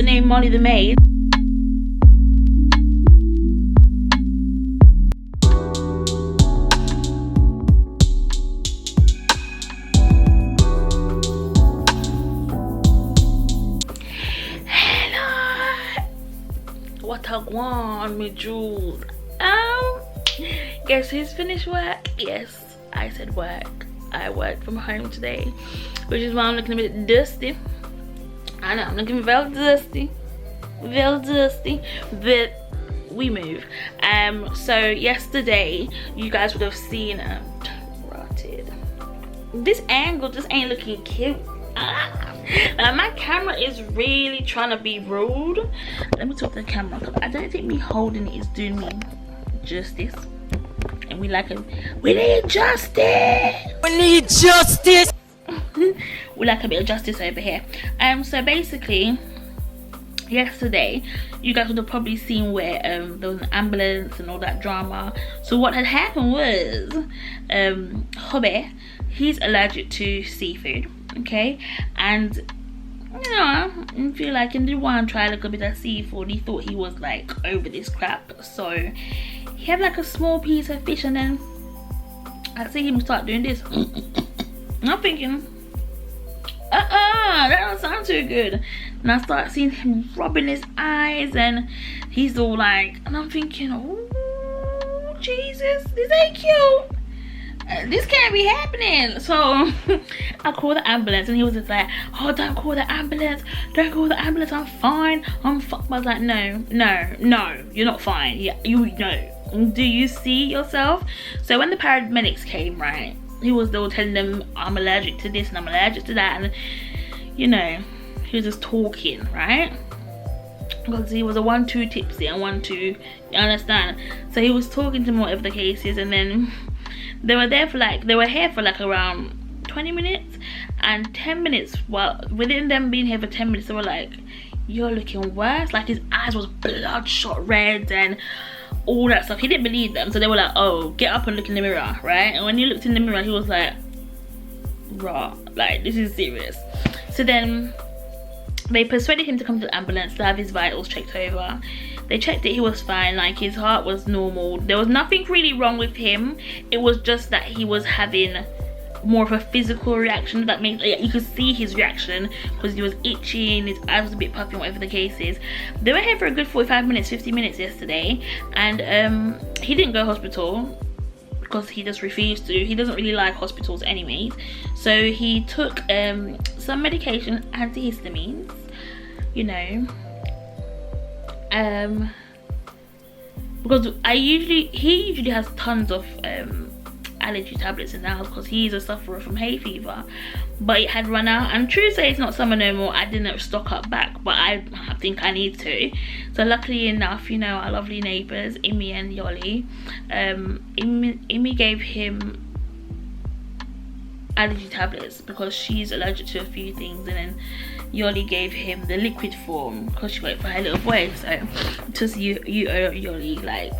name Molly the Maid. Hello, what I want, me Julsz. Guess who's finished work? Yes, I said work. I work from home today, which is why I'm looking a bit dusty. I know I'm looking very dusty, but we move. So yesterday you guys would have seen rotted. This angle just ain't looking cute. My camera is really trying to be rude. Let me talk to the camera because I don't think me holding it is doing me justice. And we need justice. We need justice. We like a bit of justice over here. So basically yesterday you guys would have probably seen where there was an ambulance and all that drama. So what had happened was hubby, he's allergic to seafood, okay, and you know, I feel like he didn't want to try a little bit of seafood. He thought he was like over this crap, so he had like a small piece of fish, and then I see him start doing this. I'm thinking, that don't sound too good. And I start seeing him rubbing his eyes, and he's all like, and I'm thinking, oh Jesus, this ain't cute. This can't be happening. So I called the ambulance, and he was just like, oh, don't call the ambulance, don't call the ambulance, I'm fine, I'm fine. I was like, no, you're not fine. Yeah, you know. Do you see yourself? So when the paramedics came, right, they were telling them I'm allergic to this and I'm allergic to that, and you know, he was just talking, right? Because he was a 1-2 tipsy and 1-2, you understand? So he was talking to them, whatever the case is, and then they were here for like around 20 minutes, and 10 minutes, well, within them being here for 10 minutes, they were like, you're looking worse. Like his eyes was bloodshot red and all that stuff. He didn't believe them, so they were like, oh, get up and look in the mirror, right? And when he looked in the mirror, he was like, raw, like this is serious. So then they persuaded him to come to the ambulance to have his vitals checked over. They checked it, he was fine, like his heart was normal, there was nothing really wrong with him. It was just that he was having more of a physical reaction. That means like, you could see his reaction because he was itching, his eyes was a bit puffy, whatever the case is. They were here for a good 45 minutes, 50 minutes yesterday, and he didn't go to hospital because he just refused to. He doesn't really like hospitals anyways. So he took some medication, antihistamines, you know, because he usually has tons of allergy tablets in the house because he's a sufferer from hay fever, but it had run out, and true to say it's not summer no more, I didn't stock up back, but I think I need to. So luckily enough, you know, our lovely neighbours Imi and Yoli, Imi gave him allergy tablets because she's allergic to a few things, and then Yoli gave him the liquid form because she got it for her little boy. So just you owe Yoli, like,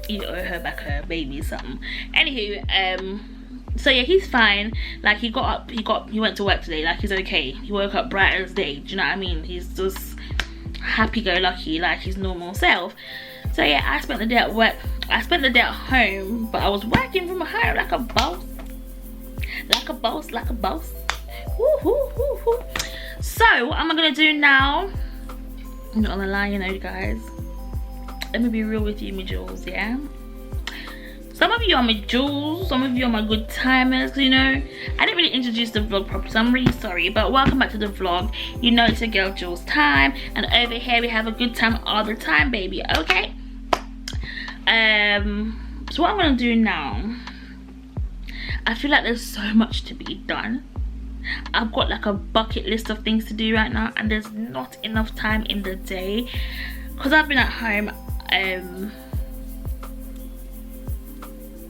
you owe her back her baby something. Anywho, so yeah, he's fine. Like he got up, he went to work today, like he's okay. He woke up bright as day, do you know what I mean? He's just happy-go-lucky, like his normal self. So yeah, I spent the day at work. I spent the day at home, but I was working from home like a boss. Woo, woo, woo, woo. So what am I gonna do now? I'm not gonna lie, you know, guys, let me be real with you, my Julsz, yeah? Some of you are my Julsz, some of you are my good timers, you know. I didn't really introduce the vlog properly, so I'm really sorry, but welcome back to the vlog. You know it's your girl Julsztymm, and over here we have a good time all the time, baby, okay? So what I'm gonna do now, I feel like there's so much to be done. I've got like a bucket list of things to do right now, and there's not enough time in the day because I've been at home. I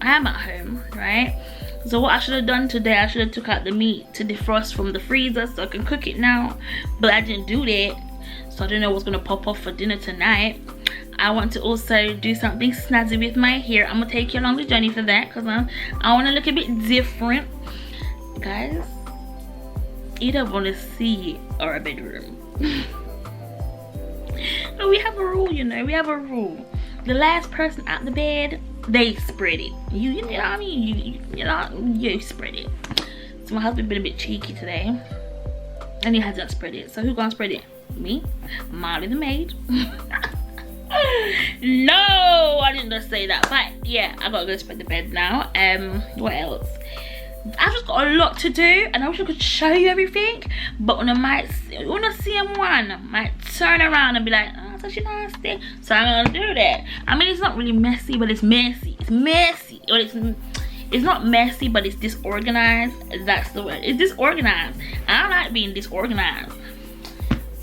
am at home, right? So what I should have done today, I should have took out the meat to defrost from the freezer so I can cook it now, but I didn't do that, so I don't know what's gonna pop off for dinner tonight. I want to also do something snazzy with my hair. I'm gonna take you along the journey for that because I want to look a bit different, guys. You don't want to see our bedroom. We have a rule, you know. We have a rule. The last person out the bed, they spread it. You know what I mean? You spread it. So my husband been a bit cheeky today, and he hasn't spread it. So who gonna spread it? Me, Molly the maid. No, I didn't just say that. But yeah, I gotta go spread the bed now. What else? I've just got a lot to do, and I wish I could show you everything. But when I see him one, I might turn around and be like, oh, so she nasty. So I'm gonna do that. I mean, it's not really messy, but it's messy. It's messy. Or it's not messy, but it's disorganized. That's the word. It's disorganized. I don't like being disorganized.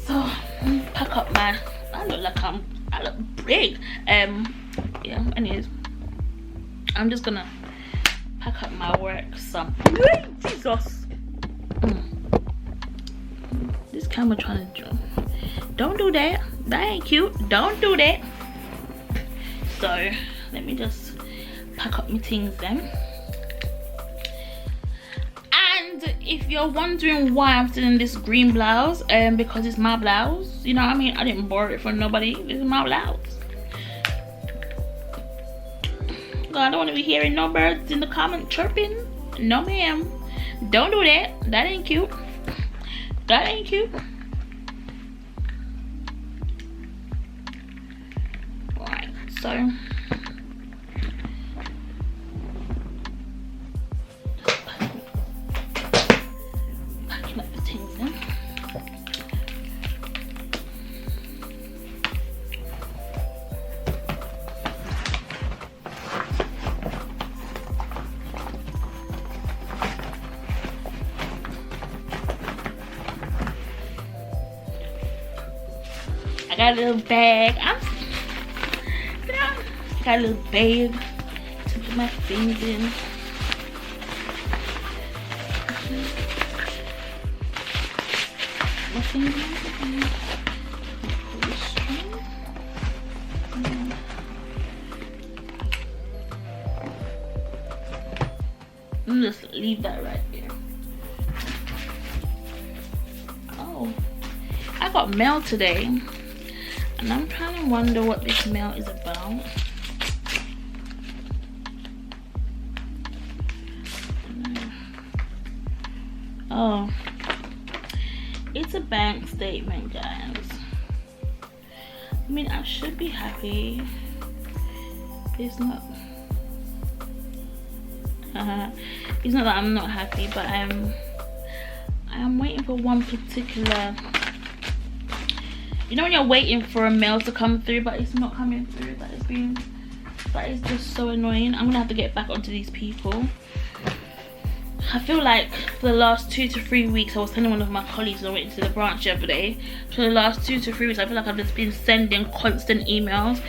So pack up my. I look big. Yeah. Anyways, I'm just gonna pack up my work. Some. Jesus. This camera trying to. Don't do that. That ain't cute. Don't do that. So let me just pack up my things then. And if you're wondering why I'm still in this green blouse, because it's my blouse, you know what I mean? I didn't borrow it from nobody. This is my blouse. God, I don't want to be hearing no birds in the comment chirping. No ma'am. Don't do that. That ain't cute. That ain't cute. Right, so got a little bag. Got a little bag to put my things in. My things in. Pull the string. I'm just leave that right there. Oh, I got mail today. And I'm trying to wonder what this mail is about. Oh, it's a bank statement, guys. I mean, I should be happy. It's not. It's not that I'm not happy, but I am waiting for one particular. You know when you're waiting for a mail to come through, but it's not coming through. That is just so annoying. I'm gonna have to get back onto these people. I feel like for the last 2 to 3 weeks, I was telling one of my colleagues I went to the branch the other day. For the last 2 to 3 weeks, I feel like I've just been sending constant emails,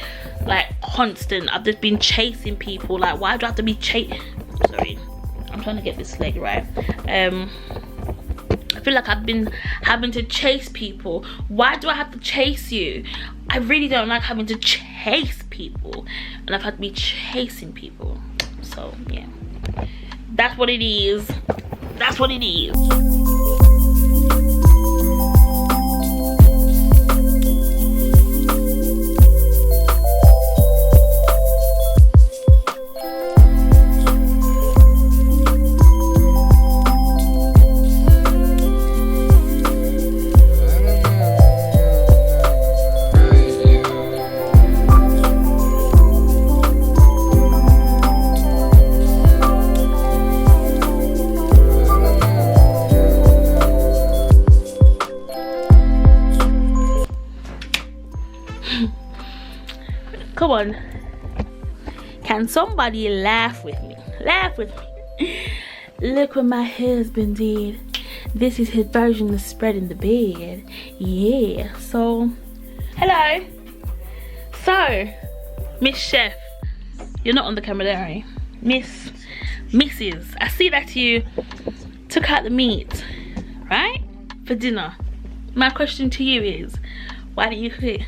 like constant. I've just been chasing people. Like, why do I have to be Sorry, I'm trying to get this leg right. I feel like I've been having to chase people. Why do I have to chase you? I really don't like having to chase people, and I've had to be chasing people. So yeah, that's what it is. That's what it is. Come on, can somebody laugh with me? Laugh with me. Look what my husband did. This is his version of spreading the bed. Yeah. So hello. So Miss Chef, you're not on the camera there, are you? Mrs. I see that you took out the meat, right, for dinner. My question to you is, why didn't you cook it?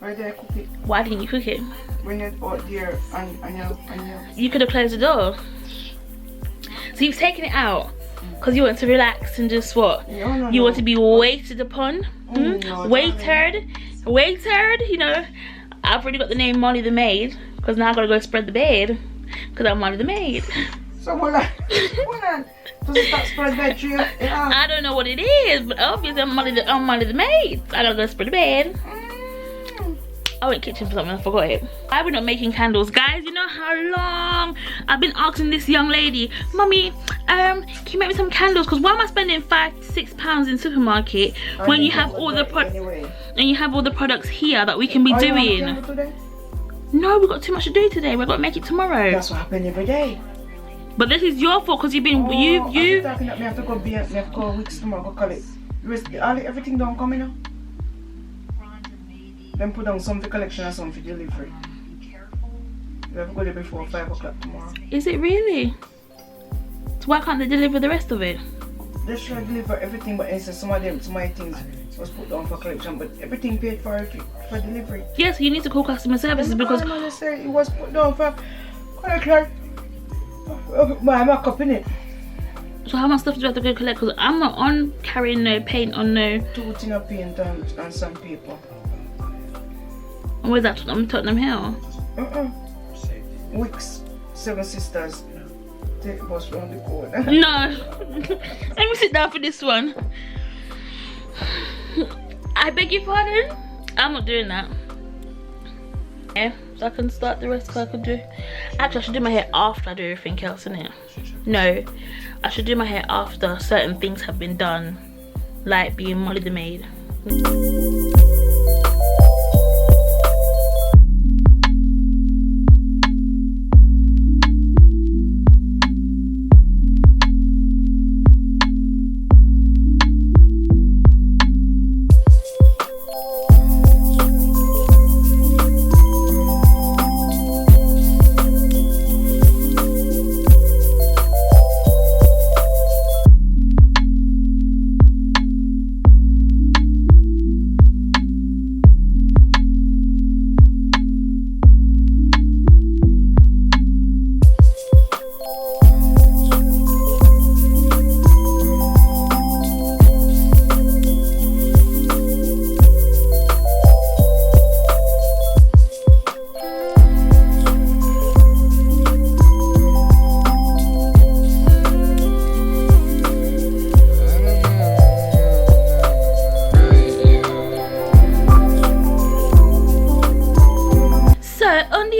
Why did I cook it? Why didn't you cook it? When it's out there and you could have closed the door. So you've taken it out because you want to relax and just what? No, you want to be waited upon? No, Waitered? waitered, you know. I've already got the name Molly the Maid because now I gotta go spread the bed because I'm Molly the Maid. So hold on. Does it start spread bed tree? Yeah. I don't know what it is, but obviously I'm Molly the Maid. So I gotta go spread the bed. I went kitchen for something, I forgot it. Why are we not making candles? Guys, you know how long I've been asking this young lady, Mummy, can you make me some candles? Because why am I spending £5 to £6 in supermarket when you have all the products here that we can be doing? No, we've got too much to do today. We've got to make it tomorrow. That's what happens every day. But this is your fault because you've been you. Talking that me have to go be have to go weeks tomorrow go call it. Everything don't come in now. Then put down some for collection and some for delivery. We have to go there before 5 o'clock tomorrow. Is it really? So why can't they deliver the rest of it? They should deliver everything, but instead some of my things was put down for collection, but everything paid for delivery. Yes, you need to call customer services because it was put down for collection. My cup in it. So how much stuff do I have to go collect? Because I'm not on carrying no paint on no. 2 tin of paint and some paper. And where's that? I'm Tottenham Hill. Wicks, 7 Sisters. Take the bus round the corner. No. Let me sit down for this one. I beg your pardon? I'm not doing that. Yeah, so I can start the rest of what I could do. Actually, I should do my hair after I do everything else, innit? No, I should do my hair after certain things have been done, like being Molly the Maid.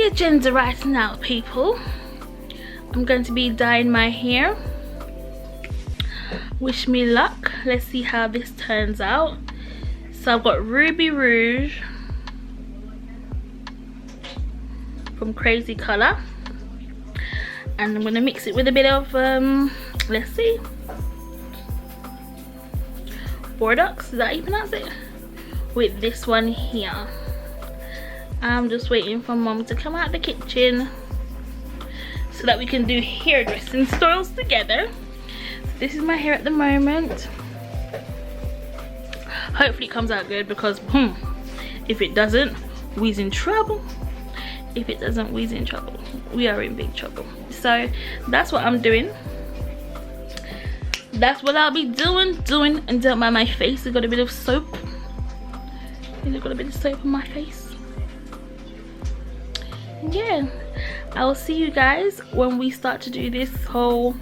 Agenda right now, people. I'm going to be dyeing my hair. Wish me luck. Let's see how this turns out. So I've got Ruby Rouge from Crazy Color, and I'm going to mix it with a bit of let's see, Bordeaux, is that how you pronounce it, with this one here. I'm just waiting for Mom to come out the kitchen so that we can do hairdressing styles together. So this is my hair at the moment. Hopefully it comes out good because if it doesn't, we's in trouble. If it doesn't, we's in trouble. We are in big trouble. So that's what I'm doing. That's what I'll be doing until my face has got a bit of soap. I've got a bit of soap on my face. Yeah, I will see you guys when we start to do this whole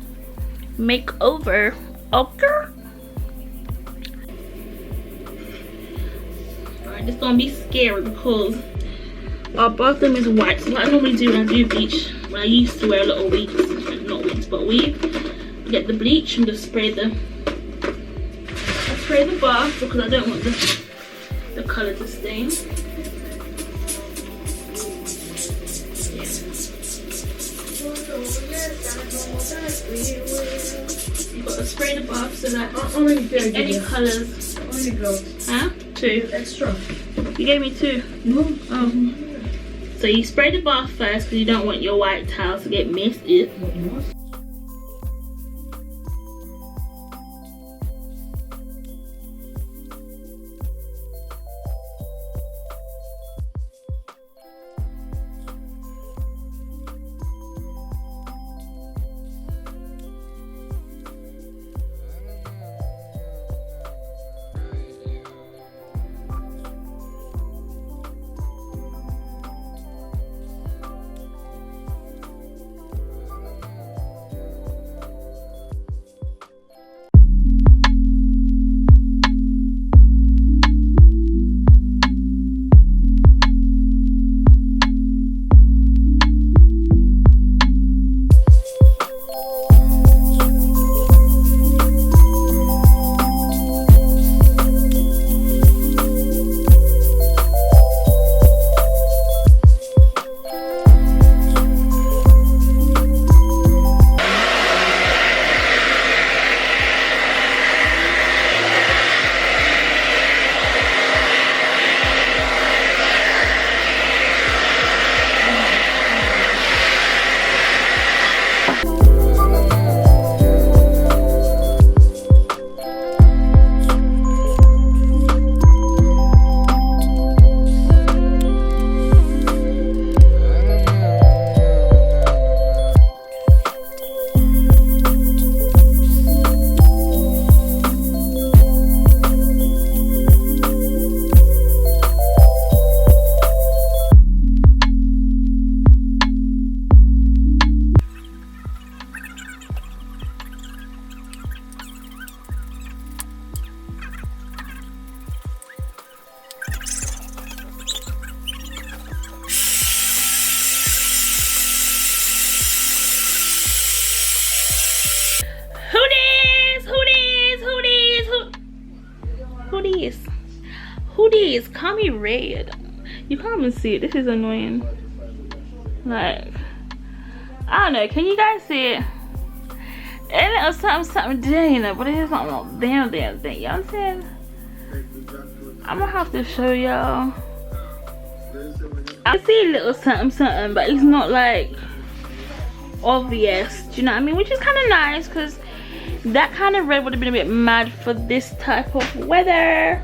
makeover. Okay. Alright, this gonna be scary because our bathroom is white. So what I normally do when I do bleach, when I used to wear a lot of wigs, not wigs but weave, get the bleach and just spray the bath because I don't want the colour to stain. You've got to spray the bath so that any colours. Only gloves. Huh? 2. Extra. You gave me 2. No. Oh. So you spray the bath first because you don't want your white towels to get messed up. please call me red. You can't even see it. This is annoying. Like, I don't know, can you guys see it? A little something there, you know, but it is not no damn thing. You know what I'm saying? I'm gonna have to show y'all. I see a little something, but it's not like obvious. Do you know what I mean? Which is kind of nice, because that kind of red would have been a bit mad for this type of weather.